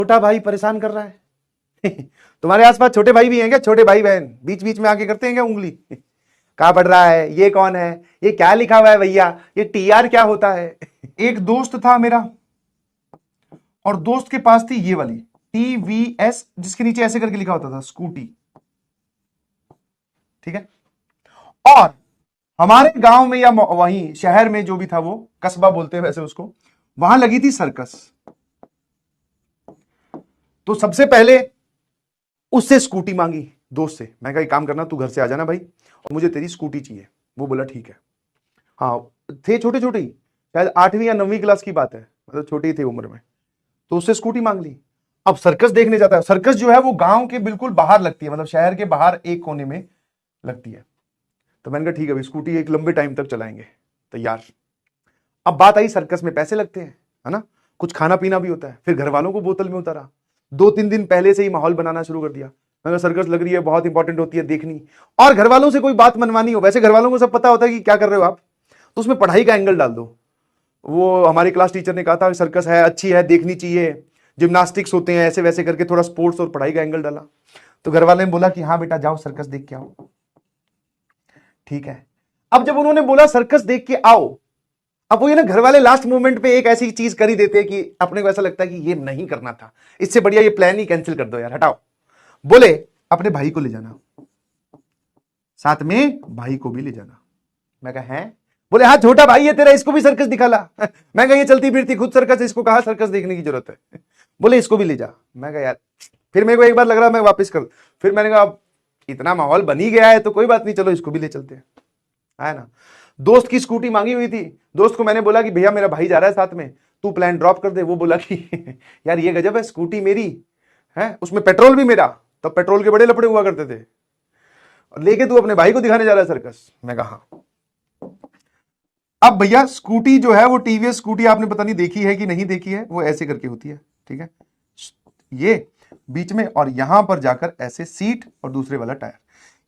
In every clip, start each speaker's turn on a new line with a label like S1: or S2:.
S1: छोटा भाई परेशान कर रहा है। तुम्हारे आसपास छोटे भाई भी हैं क्या? छोटे भाई बहन बीच बीच में आके करते हैं क्या उंगली? कहां पढ़ रहा है, ये कौन है, ये क्या लिखा हुआ है भैया, ये टीआर क्या होता है? एक दोस्त था मेरा और दोस्त के पास थी ये वाली टीवीएस, जिसके नीचे ऐसे करके लिखा होता था स्कूटी। ठीक है। और हमारे गांव में या वहीं शहर में जो भी था, वो कस्बा बोलते हैं वैसे उसको, वहां लगी थी सर्कस। तो सबसे पहले उससे स्कूटी मांगी दोस्त से। मैं कहा एक काम करना, तू घर से आ जाना भाई और मुझे तेरी स्कूटी चाहिए। वो बोला ठीक है। हाँ, थे छोटे छोटे ही, शायद 8वीं या 9वीं क्लास की बात है, मतलब छोटे ही थे उम्र में। तो उससे स्कूटी मांग ली। अब सर्कस देखने जाता है। सर्कस जो है वो गांव के बिल्कुल बाहर लगती है, मतलब शहर के बाहर एक कोने में लगती है। तो मैंने कहा ठीक है भाई, स्कूटी एक लंबे टाइम तक चलाएंगे, तैयार। अब बात आई, सर्कस में पैसे लगते हैं, है ना, कुछ खाना पीना भी होता है। फिर घर वालों को बोतल में उतारा, 2-3 दिन पहले से ही माहौल बनाना शुरू कर दिया। मैंने कहा सर्कस लग रही है, बहुत इंपॉर्टेंट होती है देखनी, और घर वालों से कोई बात मनवानी हो। वैसे घर वालों को सब पता होता है कि क्या कर रहे हो आप, तो उसमें पढ़ाई का एंगल डाल दो। वो हमारी क्लास टीचर ने कहा था सर्कस है, अच्छी है, देखनी चाहिए, जिम्नास्टिक्स होते हैं, ऐसे वैसे करके थोड़ा स्पोर्ट्स और पढ़ाई का एंगल डाला। तो घर वाले ने बोला कि हाँ बेटा जाओ सर्कस देख के आओ। ठीक है। अब जब उन्होंने बोला सर्कस देख के आओ, अब वो ये ना, घर वाले लास्ट मोमेंट पे एक ऐसी चीज कर ही देते हैं कि अपने को ऐसा लगता है कि ये नहीं करना था, इससे बढ़िया ये प्लान ही कैंसिल कर दो यार, हटाओ। बोले अपने भाई को ले जाना, साथ में भाई को भी ले जाना। मैं कहा है? बोले हाँ छोटा भाई है तेरा, इसको भी सर्कस दिखा ला। मैं कहा ये चलती फिरती खुद सर्कस, इसको कहा सर्कस देखने की जरूरत है। बोले इसको भी ले जा। मैं कहा यार, फिर मेरे को एक बार लग रहा मैं वापस कर, फिर मैंने कहा इतना माहौल बन ही गया है तो कोई बात नहीं, चलो इसको भी ले चलते हैं, है ना। दोस्त की स्कूटी मांगी हुई थी। दोस्त को मैंने बोला कि भैया मेरा भाई जा रहा है साथ में, तू प्लान ड्रॉप कर दे। वो बोला कि यार ये गजब है, स्कूटी मेरी है, उसमें पेट्रोल भी मेरा, तो पेट्रोल के बड़े लफड़े हुआ करते थे, और लेके तू अपने भाई को दिखाने जा रहा है सर्कस। मैं कहा अब भैया स्कूटी जो है वो टीवीएस स्कूटी, आपने पता नहीं देखी है कि नहीं देखी है, वो ऐसे करके होती है। ठीक है, ये बीच में और यहां पर जाकर ऐसे सीट और दूसरे वाला टायर।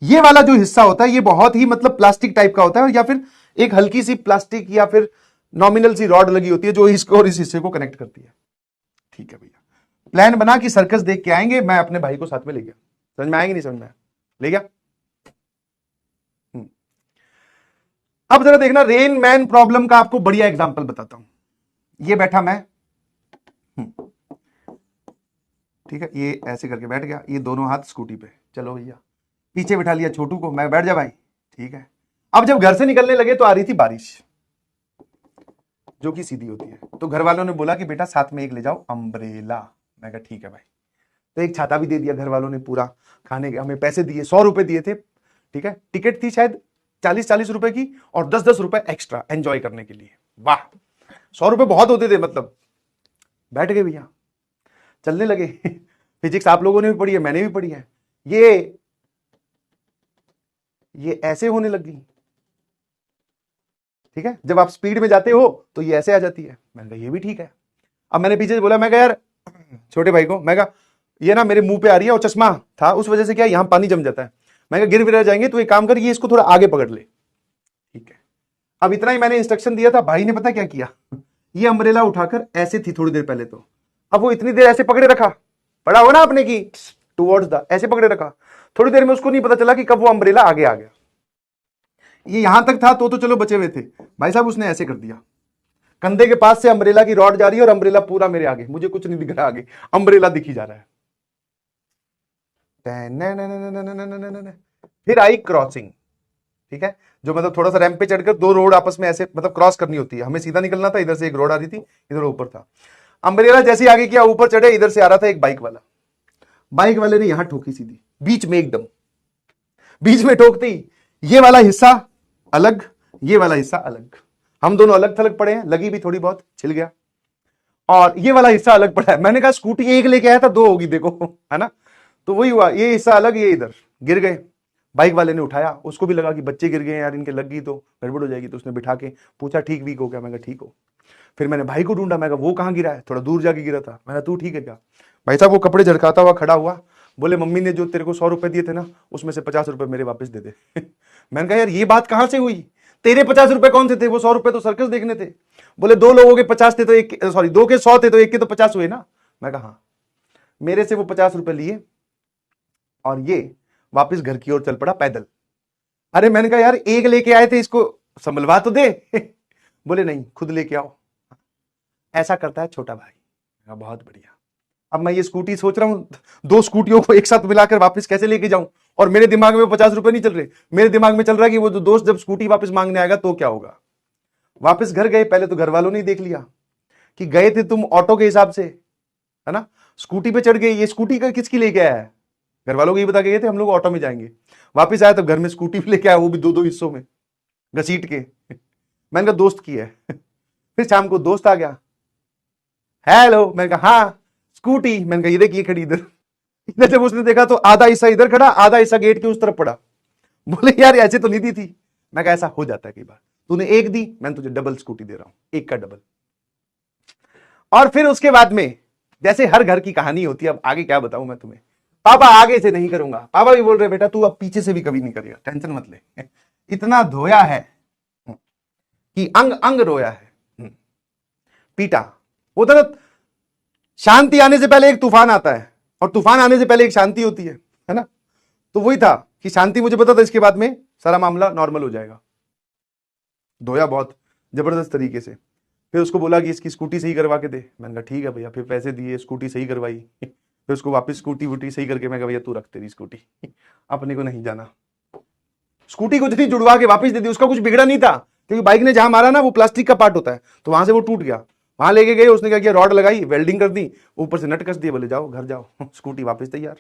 S1: ये वाला जो हिस्सा होता है ये बहुत ही मतलब प्लास्टिक टाइप का होता है, या फिर एक हल्की सी प्लास्टिक या फिर नॉमिनल सी रॉड लगी होती है जो इसको और इस हिस्से को कनेक्ट करती है। ठीक है भैया, प्लान बना कि सर्कस देख के आएंगे, मैं अपने भाई को साथ में ले गया। समझ में आएंगे नहीं समझ में? ले गया। अब जरा देखना, रेन मैन प्रॉब्लम का आपको बढ़िया एग्जांपल बताता हूं। ये बैठा मैं, ठीक है, ये ऐसे करके बैठ गया, ये दोनों हाथ स्कूटी पे, चलो भैया। पीछे बैठा लिया छोटू को, मैं बैठ जा भाई। ठीक है। अब जब घर से निकलने लगे तो आ रही थी बारिश, जो कि सीधी होती है। तो घर वालों ने बोला कि बेटा साथ में एक ले जाओ अम्ब्रेला। मैं कहा ठीक है भाई। तो एक छाता भी दे दिया घर वालों ने पूरा। खाने के हमें पैसे दिए, 100 रुपए दिए थे। ठीक है, टिकट थी शायद 40-40 रुपए की, और 10-10 रुपए एक्स्ट्रा एंजॉय करने के लिए। वाह, 100 रुपए बहुत होते थे मतलब। बैठ गए भैया, चलने लगे। फिजिक्स आप लोगों ने भी पढ़ी है, मैंने भी पढ़ी है। ये ऐसे होने लगी। ठीक है, जब आप स्पीड में जाते हो तो ये ऐसे आ जाती है। मैंने कहा ये भी ठीक है। अब मैंने पीछे से बोला, मैं कहा यार छोटे भाई को, मैं कहा ये ना मेरे मुंह पे आ रही है, और चश्मा था उस वजह से क्या यहां पानी जम जाता है। मैं कहा गिर विर जाएंगे, तो एक काम कर, ये इसको थोड़ा आगे पकड़ ले। ठीक है। अब इतना ही मैंने इंस्ट्रक्शन दिया था। भाई ने पता क्या किया, ये अम्ब्रेला उठाकर ऐसे थी थोड़ी देर पहले, तो अब वो इतनी देर ऐसे पकड़े रखा, पड़ा हो ना आपने की टुवर्ड्स द, ऐसे पकड़े रखा। थोड़ी देर में उसको नहीं पता चला कि कब वो अम्ब्रेला आगे आ गया। ये यहां तक था तो चलो बचे हुए थे। भाई साहब उसने ऐसे कर दिया, कंधे के पास से अम्ब्रेला की रॉड जा रही है और अम्ब्रेला पूरा मेरे आगे, मुझे कुछ नहीं दिख रहा आगे, अम्ब्रेला दिखी जा रहा है। फिर आई क्रॉसिंग। ठीक है, जो मतलब थोड़ा सा रैंप पे चढ़कर दो रोड आपस में ऐसे मतलब क्रॉस करनी होती है। हमें सीधा निकलना था, इधर से एक रोड आ रही थी, इधर ऊपर था। अम्ब्रेला जैसे आगे किया, ऊपर चढ़े, इधर से आ रहा था एक बाइक वाला। बाइक वाले ने यहां ठोकी सीधी बीच में, एकदम बीच में ठोकती, ये वाला हिस्सा अलग, ये वाला हिस्सा अलग, हम दोनों अलग थलग पड़े हैं, लगी भी थोड़ी बहुत, छिल गया। और ये वाला हिस्सा अलग पड़ा है। मैंने कहा स्कूटी एक लेके आया था, दो होगी देखो, है ना। तो वही हुआ, ये हिस्सा अलग, ये इधर गिर गए। बाइक वाले ने उठाया, उसको भी लगा कि बच्चे गिर गए यार, इनके लग गई तो गड़बड़ हो जाएगी, तो उसने बिठा के पूछा ठीक वीक हो क्या? मैं कहा ठीक हो। फिर मैंने भाई को ढूंढा, मैं कहा वो कहाँ गिरा है? थोड़ा दूर जाके गिरा था। मैं कहा तू ठीक है क्या? भाई साहब वो कपड़े झड़काता हुआ खड़ा हुआ, बोले मम्मी ने जो तेरे को 100 रुपए दिए थे ना, उसमें से 50 रुपए मेरे वापस दे दे। मैंने कहा यार ये बात कहां से हुई, तेरे 50 रुपए कौन से थे? वो 100 रुपए तो सर्कस देखने थे। बोले दो लोगों के 50 थे तो एक, सॉरी 2 के 100 थे तो एक के तो 50 हुए ना। मैं कहा हाँ। मेरे से वो 50 रुपए लिए और ये वापस घर की ओर चल पड़ा पैदल। अरे मैंने कहा यार एक लेके आए थे, इसको संभलवा तो दे। बोले नहीं, खुद लेके आओ। ऐसा करता है छोटा भाई। बहुत बढ़िया। अब मैं ये स्कूटी सोच रहा हूं, 2 स्कूटियों को एक साथ मिलाकर वापस कैसे लेके जाऊं, और मेरे दिमाग में 50 रुपए नहीं चल रहे, मेरे दिमाग में चल रहा है कि वो जो दोस्त जब स्कूटी वापस मांगने आएगा तो क्या होगा। वापस घर गए, पहले तो घर वालों ने देख लिया कि गए थे तुम ऑटो के हिसाब से, है ना, स्कूटी पे चढ़ गए, ये स्कूटी का किसकी लेके आया है। घर वालों को ये बता के गए थे हम लोग ऑटो में जाएंगे। वापस आया तो घर में स्कूटी भी लेके आया, वो भी 2-2 हिस्सों में घसीट के। मैंने कहा दोस्त की है। फिर शाम को दोस्त आ गया, हेलो, मैंने कहा हाँ स्कूटी। मैंने कहा ये देखिए खड़ी इधर। इधर जब उसने देखा तो आधा हिस्सा इधर खड़ा, आधा हिस्सा गेट के उस तरफ पड़ा। बोले यार ऐसे तो नहीं दी थी। मैं कहा ऐसा हो जाता है कई बार, तूने एक दी, मैंने तुझे डबल स्कूटी दे रहा हूं, एक का डबल। और फिर उसके बाद में जैसे हर घर की कहानी होती है, अब आगे क्या बताऊं मैं तुम्हें। पापा आगे से नहीं करूंगा, पापा भी बोल रहे बेटा तू अब पीछे से भी कभी नहीं करेगा, टेंशन मत ले। इतना धोया है कि अंग अंग रोया है, पीटा। वो तो शांति आने से पहले एक तूफान आता है, और तूफान आने से पहले एक शांति होती है ना। तो वही था कि शांति मुझे पता था इसके बाद में सारा मामला नॉर्मल हो जाएगा। धोया बहुत जबरदस्त तरीके से। फिर उसको बोला कि इसकी स्कूटी सही करवा के दे। मैंने कहा ठीक है भैया। फिर पैसे दिए, स्कूटी सही करवाई। फिर उसको वापस स्कूटी वूटी सही करके मैं कहा भैया तू रख तेरी स्कूटी, अपने को नहीं जाना। स्कूटी को जितनी जुड़वा के वापस दे दी, उसका कुछ बिगड़ा नहीं था, क्योंकि बाइक ने जहां मारा ना वो प्लास्टिक का पार्ट होता है, तो वहां से वो टूट गया। वहां लेके गए, उसने क्या किया, रॉड लगाई, वेल्डिंग कर दी, ऊपर से नट कस दिए, बोले जाओ घर जाओ, स्कूटी वापस तैयार।